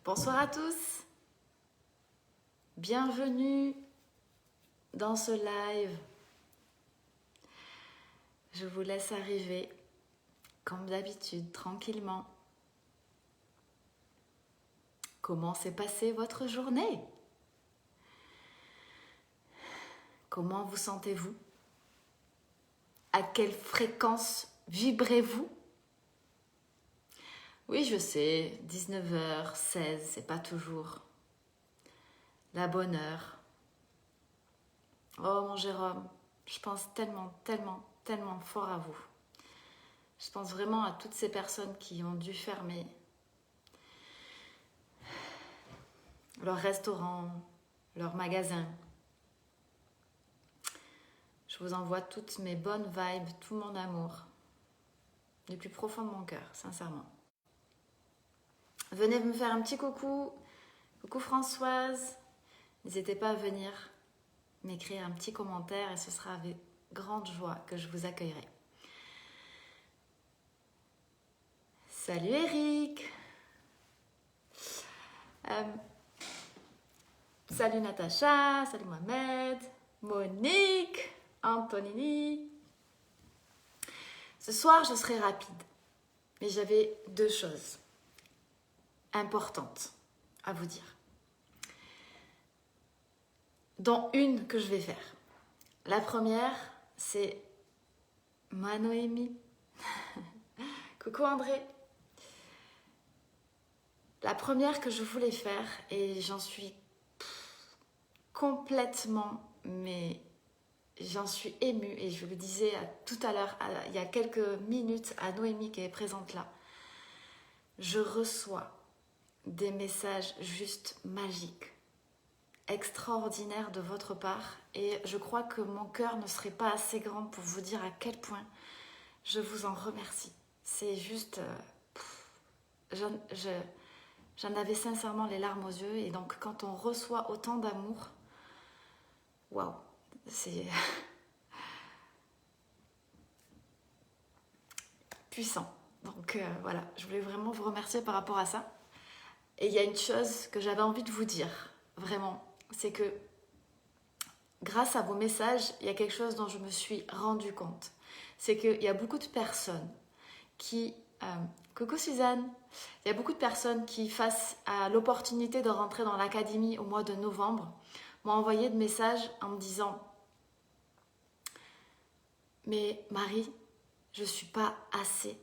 Bonsoir à tous, bienvenue dans ce live. Je vous laisse arriver comme d'habitude, tranquillement. Comment s'est passée votre journée? Comment vous sentez-vous? À quelle fréquence vibrez-vous? Oui, je sais, 19h16, c'est pas toujours la bonne heure. Oh mon Jérôme, je pense tellement fort à vous. Je pense vraiment à toutes ces personnes qui ont dû fermer leur restaurant, leur magasin. Je vous envoie toutes mes bonnes vibes, tout mon amour, du plus profond de mon cœur, sincèrement. Venez me faire un petit coucou. Coucou Françoise. N'hésitez pas à venir m'écrire un petit commentaire et ce sera avec grande joie que je vous accueillerai. Salut Eric. Salut Natacha, salut Mohamed, Monique, Antonini. Ce soir, je serai rapide, mais j'avais deux choses importantes à vous dire. Dont une que je vais faire. La première, c'est ma Noémie. Coucou André. La première que je voulais faire, et j'en suis complètement, mais j'en suis émue, et je le disais tout à l'heure, il y a quelques minutes à Noémie qui est présente là. Je reçois des messages juste magiques, extraordinaires de votre part, et je crois que mon cœur ne serait pas assez grand pour vous dire à quel point je vous en remercie. C'est juste... j'en avais sincèrement les larmes aux yeux, et donc quand on reçoit autant d'amour, waouh, c'est puissant. Donc voilà, je voulais vraiment vous remercier par rapport à ça. Et il y a une chose que j'avais envie de vous dire, vraiment, c'est que grâce à vos messages, il y a quelque chose dont je me suis rendu compte. C'est qu'il y a beaucoup de personnes qui... coucou Suzanne. Il y a beaucoup de personnes qui, face à l'opportunité de rentrer dans l'académie au mois de novembre, m'ont envoyé de messages en me disant « Mais Marie, je ne suis pas assez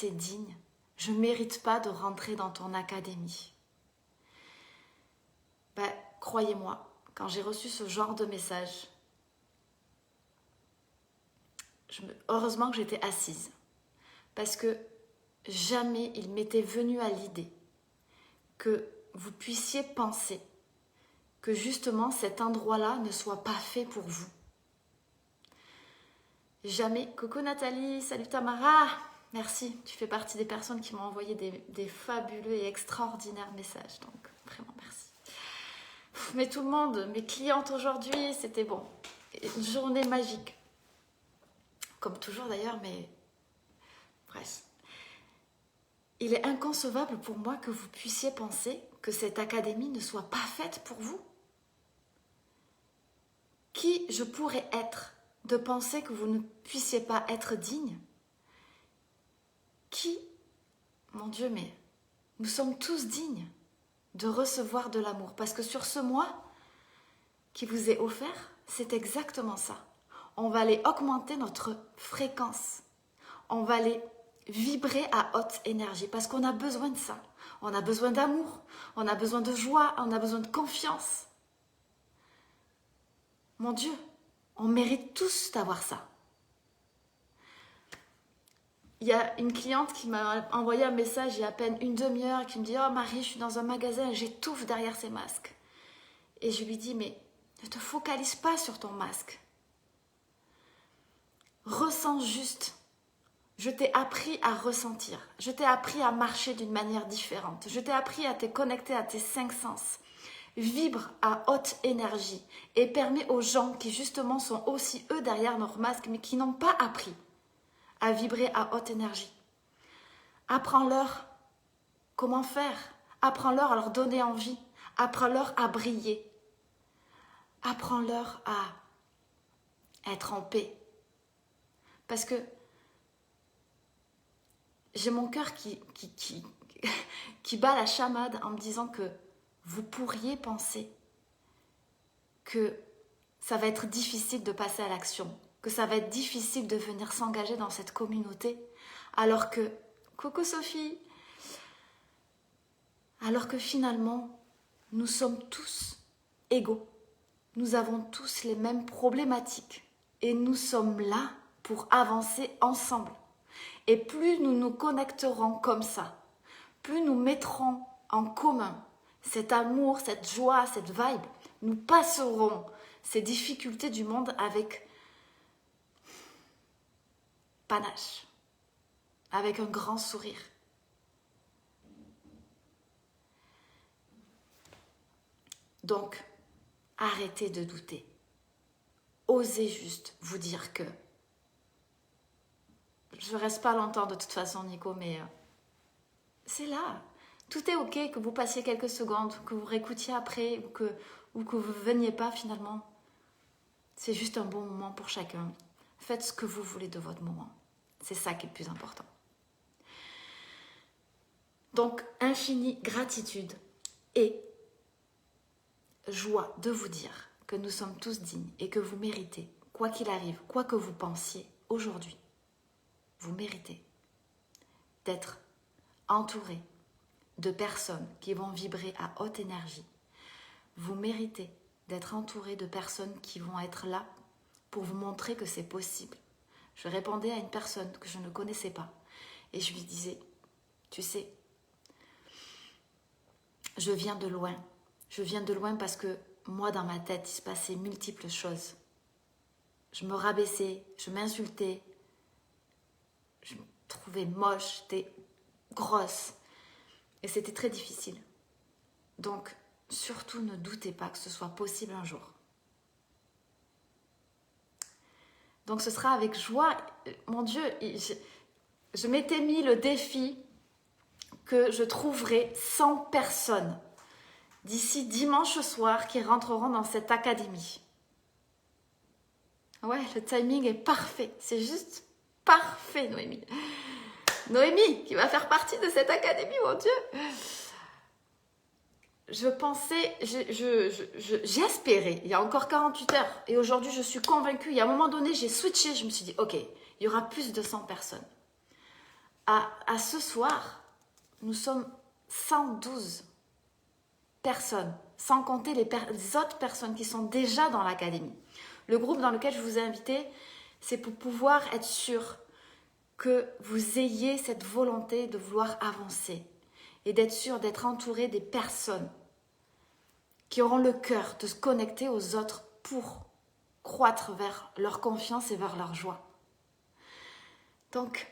digne. Je ne mérite pas de rentrer dans ton académie. » Ben, croyez-moi, quand j'ai reçu ce genre de message, heureusement que j'étais assise. Parce que jamais il m'était venu à l'idée que vous puissiez penser que justement cet endroit-là ne soit pas fait pour vous. Jamais. Coucou Nathalie, salut Tamara. Merci, tu fais partie des personnes qui m'ont envoyé des fabuleux et extraordinaires messages. Donc vraiment merci. Mais tout le monde, mes clientes aujourd'hui, c'était bon. Une journée magique. Comme toujours d'ailleurs, mais bref. Il est inconcevable pour moi que vous puissiez penser que cette académie ne soit pas faite pour vous. Qui je pourrais être de penser que vous ne puissiez pas être digne? Qui? Mon Dieu, mais nous sommes tous dignes de recevoir de l'amour. Parce que sur ce mois qui vous est offert, c'est exactement ça. On va aller augmenter notre fréquence. On va aller vibrer à haute énergie parce qu'on a besoin de ça. On a besoin d'amour, on a besoin de joie, on a besoin de confiance. Mon Dieu, on mérite tous d'avoir ça. Il y a une cliente qui m'a envoyé un message il y a à peine une demi-heure qui me dit « Oh Marie, je suis dans un magasin et j'étouffe derrière ces masques. » Et je lui dis « Mais ne te focalise pas sur ton masque. Ressens juste. Je t'ai appris à ressentir. Je t'ai appris à marcher d'une manière différente. Je t'ai appris à te connecter à tes 5 sens. Vibre à haute énergie et permets aux gens qui justement sont aussi eux derrière leur masque mais qui n'ont pas appris à vibrer à haute énergie. Apprends-leur comment faire. Apprends-leur à leur donner envie. Apprends-leur à briller. Apprends-leur à être en paix. Parce que j'ai mon cœur qui bat la chamade en me disant que vous pourriez penser que ça va être difficile de passer à l'action, que ça va être difficile de venir s'engager dans cette communauté, alors que, coucou Sophie, alors que finalement, nous sommes tous égaux. Nous avons tous les mêmes problématiques et nous sommes là pour avancer ensemble. Et plus nous nous connecterons comme ça, plus nous mettrons en commun cet amour, cette joie, cette vibe, nous passerons ces difficultés du monde avec panache, avec un grand sourire. Donc, arrêtez de douter. Osez juste vous dire que je ne reste pas longtemps de toute façon, Nico, mais c'est là. Tout est ok que vous passiez quelques secondes, que vous réécoutiez après ou que vous ne veniez pas finalement. C'est juste un bon moment pour chacun. Faites ce que vous voulez de votre moment. C'est ça qui est le plus important. Donc, infinie gratitude et joie de vous dire que nous sommes tous dignes et que vous méritez, quoi qu'il arrive, quoi que vous pensiez aujourd'hui, vous méritez d'être entouré de personnes qui vont vibrer à haute énergie. Vous méritez d'être entouré de personnes qui vont être là pour vous montrer que c'est possible. Je répondais à une personne que je ne connaissais pas et je lui disais, tu sais, je viens de loin. Je viens de loin parce que moi, dans ma tête, il se passait multiples choses. Je me rabaissais, je m'insultais, je me trouvais moche, j'étais grosse. Et c'était très difficile. Donc, surtout ne doutez pas que ce soit possible un jour. Donc, ce sera avec joie. Mon Dieu, je m'étais mis le défi que je trouverai 100 personnes d'ici dimanche soir qui rentreront dans cette académie. Ouais, le timing est parfait. C'est juste parfait, Noémie. Noémie, qui va faire partie de cette académie, mon Dieu. Je pensais, j'espérais, il y a encore 48 heures, et aujourd'hui je suis convaincue, il y a un moment donné, j'ai switché, je me suis dit, ok, il y aura plus de 100 personnes. À ce soir, nous sommes 112 personnes, sans compter les autres personnes qui sont déjà dans l'académie. Le groupe dans lequel je vous ai invité, c'est pour pouvoir être sûr que vous ayez cette volonté de vouloir avancer et d'être sûr d'être entouré des personnes qui auront le cœur de se connecter aux autres pour croître vers leur confiance et vers leur joie. Donc,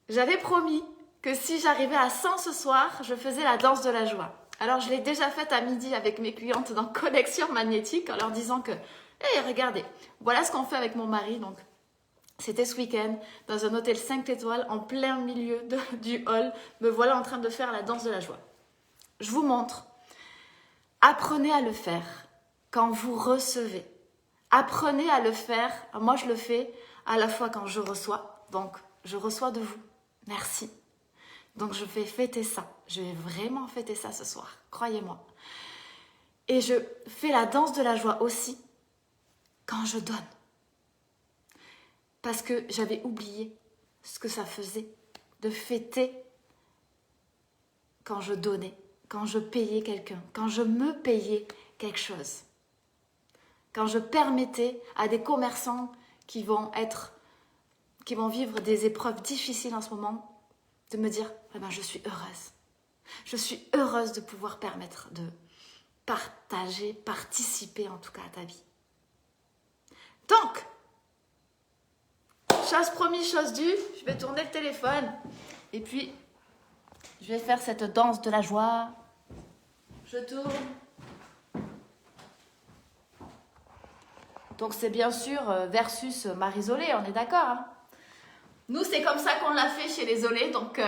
j'avais promis que si j'arrivais à 100 ce soir, je faisais la danse de la joie. Alors, je l'ai déjà faite à midi avec mes clientes dans Connexion Magnétique en leur disant que, hey, regardez, voilà ce qu'on fait avec mon mari. Donc, c'était ce week-end dans un hôtel 5 étoiles en plein milieu du hall. Me voilà en train de faire la danse de la joie. Je vous montre. Apprenez à le faire quand vous recevez. Apprenez à le faire. Moi, je le fais à la fois quand je reçois. Donc, je reçois de vous. Merci. Donc, je vais fêter ça. Je vais vraiment fêter ça ce soir. Croyez-moi. Et je fais la danse de la joie aussi quand je donne. Parce que j'avais oublié ce que ça faisait de fêter quand je donnais, quand je payais quelqu'un, quand je me payais quelque chose. Quand je permettais à des commerçants qui vont vivre des épreuves difficiles en ce moment, de me dire, eh ben, je suis heureuse. Je suis heureuse de pouvoir permettre de partager, participer en tout cas à ta vie. Donc, chose promise, chose due, je vais tourner le téléphone et puis je vais faire cette danse de la joie. Je tourne. Donc c'est bien sûr versus Marie-Zolé, on est d'accord, hein? Nous, c'est comme ça qu'on l'a fait chez les Zolé, donc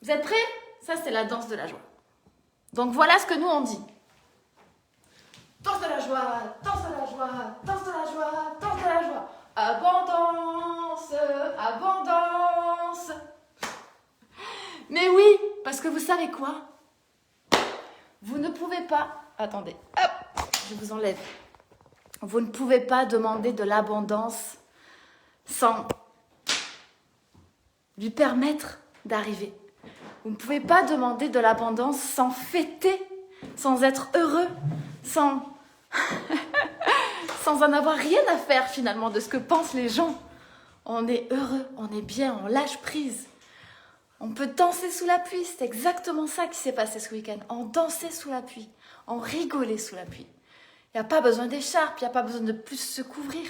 Vous êtes prêts? Ça, c'est la danse de la joie. Donc, voilà ce que nous, on dit. Danse de la joie, danse de la joie, danse de la joie, danse de la joie. Abondance, abondance. Mais oui, parce que vous savez quoi? Vous ne pouvez pas... Attendez, hop, je vous enlève. Vous ne pouvez pas demander de l'abondance sans lui permettre d'arriver. Vous ne pouvez pas demander de l'abondance sans fêter, sans être heureux, sans en avoir rien à faire finalement de ce que pensent les gens. On est heureux, on est bien, on lâche prise. On peut danser sous la pluie, c'est exactement ça qui s'est passé ce week-end. On dansait sous la pluie, on rigolait sous la pluie. Il n'y a pas besoin d'écharpe, il n'y a pas besoin de plus se couvrir.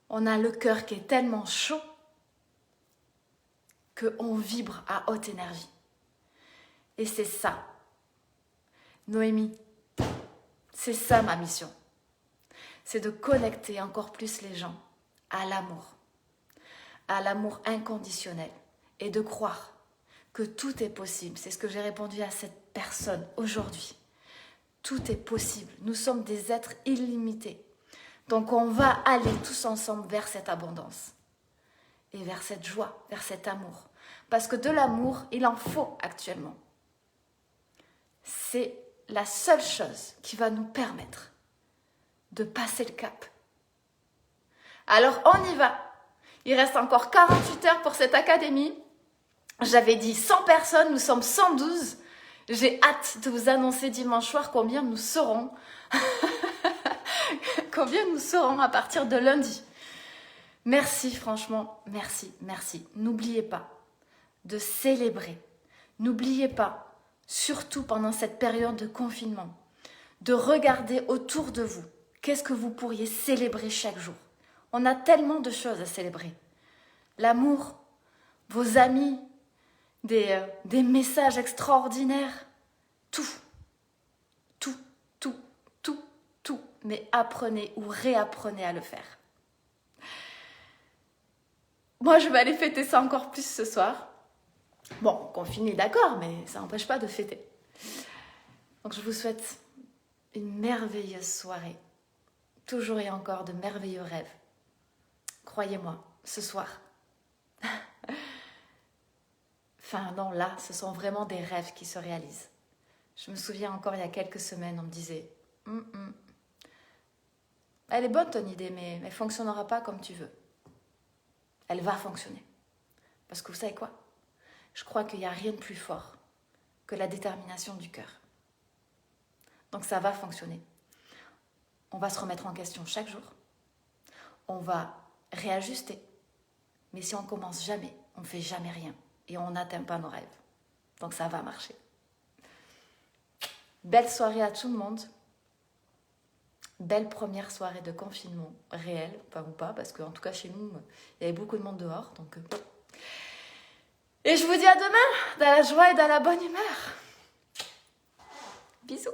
On a le cœur qui est tellement chaud qu'on vibre à haute énergie. Et c'est ça, Noémie, c'est ça ma mission. C'est de connecter encore plus les gens à l'amour inconditionnel et de croire que tout est possible. C'est ce que j'ai répondu à cette personne aujourd'hui. Tout est possible. Nous sommes des êtres illimités. Donc on va aller tous ensemble vers cette abondance et vers cette joie, vers cet amour. Parce que de l'amour, il en faut actuellement. C'est la seule chose qui va nous permettre de passer le cap. Alors on y va. Il reste encore 48 heures pour cette académie. J'avais dit 100 personnes, nous sommes 112. J'ai hâte de vous annoncer dimanche soir combien nous serons. Combien nous serons à partir de lundi. Merci, franchement, merci, merci. N'oubliez pas de célébrer. N'oubliez pas, surtout pendant cette période de confinement, de regarder autour de vous. Qu'est-ce que vous pourriez célébrer chaque jour? On a tellement de choses à célébrer. L'amour, vos amis, des messages extraordinaires. Tout. Mais apprenez ou réapprenez à le faire. Moi, je vais aller fêter ça encore plus ce soir. Bon, qu'on finit, d'accord, mais ça n'empêche pas de fêter. Donc, je vous souhaite une merveilleuse soirée. Toujours et encore de merveilleux rêves. Croyez-moi, ce soir. Enfin, non, là, ce sont vraiment des rêves qui se réalisent. Je me souviens encore, il y a quelques semaines, on me disait elle est bonne ton idée, mais elle ne fonctionnera pas comme tu veux. Elle va fonctionner. Parce que vous savez quoi? Je crois qu'il n'y a rien de plus fort que la détermination du cœur. Donc ça va fonctionner. On va se remettre en question chaque jour. On va réajuster. Mais si on ne commence jamais, on ne fait jamais rien. Et on n'atteint pas nos rêves. Donc ça va marcher. Belle soirée à tout le monde. Belle première soirée de confinement réel, enfin ou pas, parce qu'en tout cas chez nous, il y avait beaucoup de monde dehors. Donc, Et je vous dis à demain, dans la joie et dans la bonne humeur. Bisous.